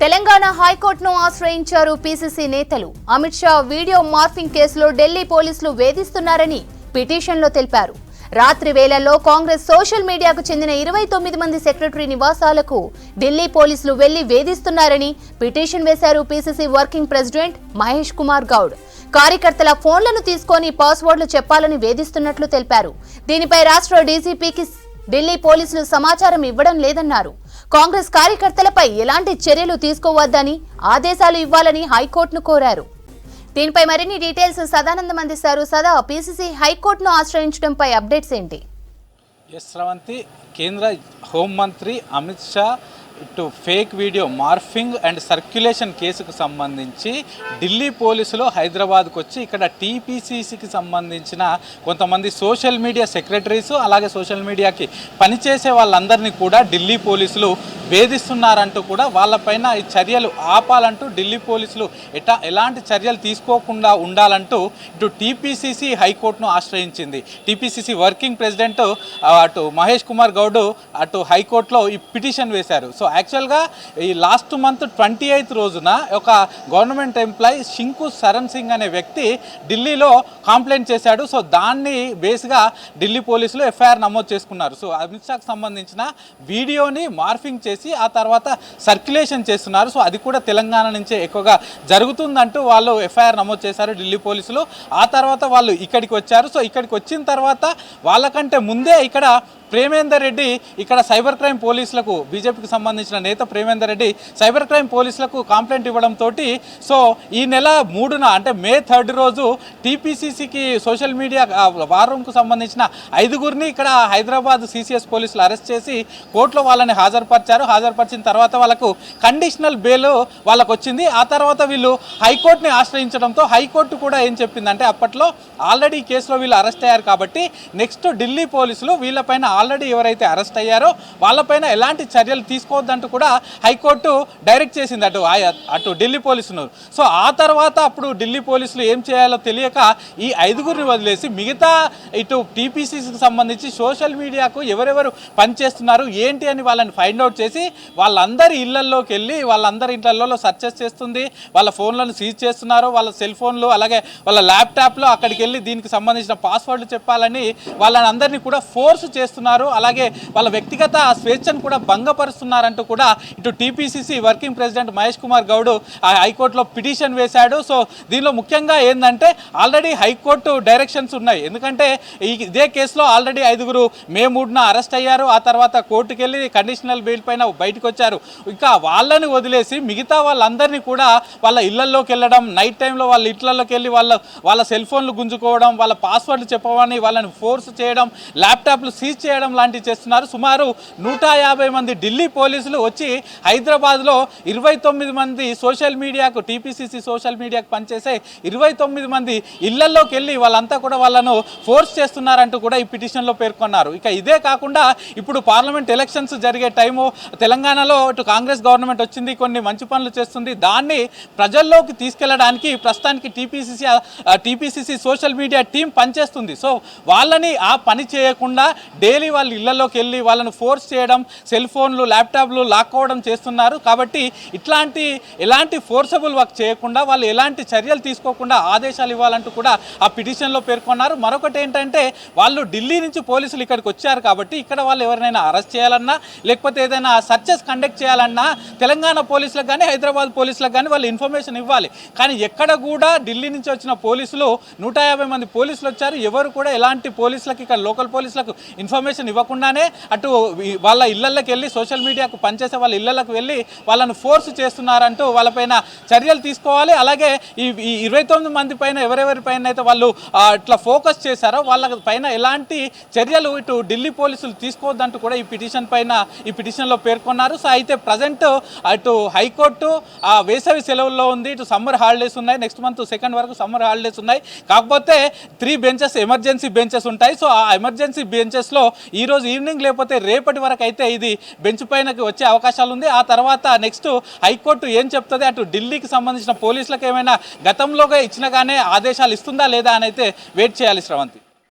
తెలంగాణ హైకోర్టును ఆశ్రయించారు పీసీసీ నేతలు. అమిత్ షా వీడియో మార్ఫింగ్ కేసులో ఢిల్లీ పోలీసులు వేధిస్తున్నారని పిటిషన్లో తెలిపారు. రాత్రి వేళల్లో కాంగ్రెస్ సోషల్ మీడియాకు చెందిన 29 మంది సెక్రటరీ నివాసాలకు ఢిల్లీ పోలీసులు వెళ్లి వేధిస్తున్నారని పిటిషన్ వేశారు PCC working president Mahesh Kumar Goud. కార్యకర్తల ఫోన్లను తీసుకొని పాస్వర్డ్లు చెప్పాలని వేధిస్తున్నట్లు తెలిపారు. దీనిపై రాష్ట్ర డీజీపీకి ఢిల్లీ పోలీసులు సమాచారం ఇవ్వడం లేదన్నారు. కాంగ్రెస్ కార్యకర్తలపై ఎలాంటి చర్యలు తీసుకోవద్దని ఆదేశాలు ఇవ్వాలని హైకోర్టును కోరారు. దీనిపై మరిన్ని డీటెయిల్స్ సదానందం అందిస్తారు. సదా, పీసీసీ హైకోర్టును ఆశ్రయించడంపై అప్డేట్స్ ఏంటి? శ్రవంతి, కేంద్ర హోంమంత్రి అమిత్ షా ఇటు fake video morphing and circulation కేసుకు సంబంధించి ఢిల్లీ పోలీసులు హైదరాబాద్కు వచ్చి ఇక్కడ టీపీసీసీకి సంబంధించిన కొంతమంది సోషల్ మీడియా సెక్రటరీస్ అలాగే సోషల్ మీడియాకి పనిచేసే వాళ్ళందరినీ కూడా ఢిల్లీ పోలీసులు వేధిస్తున్నారంటూ కూడా వాళ్ళపైన ఈ చర్యలు ఆపాలంటూ ఢిల్లీ పోలీసులు ఎలాంటి చర్యలు తీసుకోకుండా ఉండాలంటూ ఇటు టీపీసీసీ హైకోర్టును ఆశ్రయించింది. టీపీసీసీ వర్కింగ్ ప్రెసిడెంట్ అటు మహేష్ కుమార్ గౌడ్ అటు హైకోర్టులో ఈ పిటిషన్ వేశారు. సో యాక్చువల్గా ఈ లాస్ట్ మంత్ 28th రోజున ఒక గవర్నమెంట్ ఎంప్లాయీ షింకు శరణ్ సింగ్ అనే వ్యక్తి ఢిల్లీలో కంప్లైంట్ చేశాడు. సో దాన్ని బేస్గా ఢిల్లీ పోలీసులు ఎఫ్ఐఆర్ నమోదు చేసుకున్నారు. సో అమిత్ షాకు సంబంధించిన వీడియోని మార్ఫింగ్ చేసి ఆ తర్వాత సర్క్యులేషన్ చేస్తున్నారు. సో అది కూడా తెలంగాణ నుంచే ఎక్కువగా జరుగుతుందంటూ వాళ్ళు ఎఫ్ఐఆర్ నమోదు చేశారు ఢిల్లీ పోలీసులు. ఆ తర్వాత వాళ్ళు ఇక్కడికి వచ్చారు. సో ఇక్కడికి వచ్చిన తర్వాత వాళ్ళకంటే ముందే ఇక్కడ ప్రేమేందర్ రెడ్డి ఇక్కడ సైబర్ క్రైమ్ పోలీసులకు బీజేపీకి సంబంధించిన నేత ప్రేమేందర్ రెడ్డి సైబర్ క్రైమ్ పోలీసులకు కంప్లైంట్ ఇవ్వడంతో సో ఈ నెల 3న అంటే మే 3rd రోజు టీపీసీసీకి సోషల్ మీడియా వార్ రూమ్కు సంబంధించిన 5గురిని ఇక్కడ హైదరాబాద్ సిసిఎస్ పోలీసులు అరెస్ట్ చేసి కోర్టులో వాళ్ళని హాజరుపరిచారు. హాజరుపరిచిన తర్వాత వాళ్ళకు కండిషనల్ బెయిల్ వాళ్ళకు వచ్చింది. ఆ తర్వాత వీళ్ళు హైకోర్టుని ఆశ్రయించడంతో హైకోర్టు కూడా ఏం చెప్పిందంటే అప్పట్లో ఆల్రెడీ ఈ కేసులో వీళ్ళు అరెస్ట్ అయ్యారు కాబట్టి నెక్స్ట్ ఢిల్లీ పోలీసులు వీళ్ళపైన ఆల్రెడీ ఎవరైతే అరెస్ట్ అయ్యారో వాళ్ళపైన ఎలాంటి చర్యలు తీసుకోవద్దంటూ కూడా హైకోర్టు డైరెక్ట్ చేసింది అటు ఢిల్లీ పోలీసులు. సో ఆ తర్వాత అప్పుడు ఢిల్లీ పోలీసులు ఏం చేయాలో తెలియక ఈ 5గురిని వదిలేసి మిగతా ఇటు టీపీసీసీకి సంబంధించి సోషల్ మీడియాకు ఎవరెవరు పనిచేస్తున్నారు ఏంటి అని వాళ్ళని ఫైండ్ అవుట్ చేసి వాళ్ళందరి ఇళ్లలోకి వెళ్ళి వాళ్ళందరి ఇంట్లలో సర్చెస్ చేస్తుంది. వాళ్ళ ఫోన్లను సీజ్ చేస్తున్నారు. వాళ్ళ సెల్ ఫోన్లు అలాగే వాళ్ళ ల్యాప్టాప్లో అక్కడికి వెళ్ళి దీనికి సంబంధించిన పాస్వర్డ్లు చెప్పాలని వాళ్ళని అందరినీ కూడా ఫోర్స్ చేస్తున్నారు. అలాగే వాళ్ళ వ్యక్తిగత స్వేచ్ఛను కూడా భంగపరుస్తున్నారంటూ కూడా ఇటు TPCC working president Mahesh Kumar Goud హైకోర్టులో పిటిషన్ వేశాడు. సో దీనిలో ముఖ్యంగా ఏంటంటే ఆల్రెడీ హైకోర్టు డైరెక్షన్స్ ఉన్నాయి. ఎందుకంటే ఇదే కేసులో ఆల్రెడీ 5గురు మే 3న అరెస్ట్ అయ్యారు. ఆ తర్వాత కోర్టుకు వెళ్ళి కండిషనల్ బెయిల్ పైన బయటకు వచ్చారు. ఇంకా వాళ్ళని వదిలేసి మిగతా వాళ్ళందరినీ కూడా వాళ్ళ ఇళ్లలోకి వెళ్ళడం, నైట్ టైంలో వాళ్ళ ఇళ్లలోకి వెళ్ళి వాళ్ళ సెల్ ఫోన్లు గుంజుకోవడం, వాళ్ళ పాస్వర్డ్లు చెప్పమని వాళ్ళని ఫోర్స్ చేయడం, ల్యాప్టాప్లు సీజ్ చేయడం లాంటివి చేస్తున్నారు. సుమారు 150 మంది ఢిల్లీ పోలీసులు వచ్చి హైదరాబాద్లో 29 మంది సోషల్ మీడియాకు టీపీసీసీ సోషల్ మీడియాకు పనిచేసే 29 మంది ఇళ్లలోకి వెళ్ళి వాళ్ళంతా కూడా వాళ్ళను ఫోర్స్ చేస్తున్నారంటూ కూడా ఈ పిటిషన్లో పేర్కొన్నారు. ఇక ఇదే కాకుండా ఇప్పుడు పార్లమెంట్ ఎలక్షన్స్ జరిగే టైము తెలంగాణలో ఇటు కాంగ్రెస్ గవర్నమెంట్ వచ్చింది, కొన్ని మంచి పనులు చేస్తుంది. దాన్ని ప్రజల్లోకి తీసుకెళ్లడానికి ప్రస్తుతానికి టీపీసీసీ సోషల్ మీడియా టీం పనిచేస్తుంది. సో వాళ్ళని ఆ పని చేయకుండా డైలీ వాళ్ళ ఇళ్లలోకి వెళ్ళి వాళ్ళను ఫోర్స్ చేయడం, సెల్ ఫోన్లు ల్యాప్టాప్లు లాక్కోవడం చేస్తున్నారు. కాబట్టి ఎలాంటి ఫోర్సబుల్ వర్క్ చేయకుండా వాళ్ళు ఎలాంటి చర్యలు తీసుకోకుండా ఆదేశాలు ఇవ్వాలంటూ కూడా ఆ పిటిషన్లో పేర్కొన్నారు. మరొకటి ఏంటంటే వాళ్ళు ఢిల్లీ నుంచి పోలీసులు ఇక్కడికి వచ్చారు కాబట్టి ఇక్కడ వాళ్ళు ఎవరినైనా అరెస్ట్ చేయాలన్నా లేకపోతే ఏదైనా సర్చెస్ కండక్ట్ చేయాలన్నా తెలంగాణ పోలీసులకు కానీ హైదరాబాద్ పోలీసులకు కానీ వాళ్ళు ఇన్ఫర్మేషన్ ఇవ్వాలి. కానీ ఎక్కడ కూడా ఢిల్లీ నుంచి వచ్చిన పోలీసులు 150 మంది పోలీసులు వచ్చారు. ఎవరు కూడా ఎలాంటి పోలీసులకు ఇక్కడ లోకల్ పోలీసులకు ఇన్ఫర్మేషన్ ఇవ్వకుండానే అటు వాళ్ళ ఇళ్లలోకి వెళ్ళి సోషల్ మీడియాకు పనిచేసే వాళ్ళ ఇళ్లలోకి వెళ్ళి వాళ్ళను ఫోర్స్ చేస్తున్నారంటూ వాళ్ళపైన చర్యలు తీసుకోవాలి. అలాగే ఈ 29 మంది పైన ఎవరెవరిపైన అయితే వాళ్ళు ఇట్లా ఫోకస్ చేశారో వాళ్ళ పైన ఎలాంటి చర్యలు ఇటు ఢిల్లీ పోలీసులు తీసుకోవద్దంటూ కూడా ఈ పిటిషన్లో పేర్కొన్నారు. సో అయితే ప్రజెంట్ అటు హైకోర్టు వేసవి సెలవుల్లో ఉంది, ఇటు సమ్మర్ హాలిడేస్ ఉన్నాయి, నెక్స్ట్ మంత్ 2nd వరకు సమ్మర్ హాలిడేస్ ఉన్నాయి. కాకపోతే 3 బెంచెస్ ఎమర్జెన్సీ బెంచెస్ ఉంటాయి. సో ఆ ఎమర్జెన్సీ బెంచెస్లో ఈరోజు ఈవినింగ్ లేకపోతే రేపటి వరకు అయితే ఇది బెంచ్ పైనకి వచ్చే అవకాశాలు ఉంది. ఆ తర్వాత నెక్స్ట్ హైకోర్టు ఏం చెప్తుంది, అటు ఢిల్లీకి సంబంధించిన పోలీసులకు ఏమైనా గతంలోగా ఇచ్చినగానే ఆదేశాలు ఇస్తుందా లేదా అని అయితే వెయిట్ చేయాలి శ్రవంతి.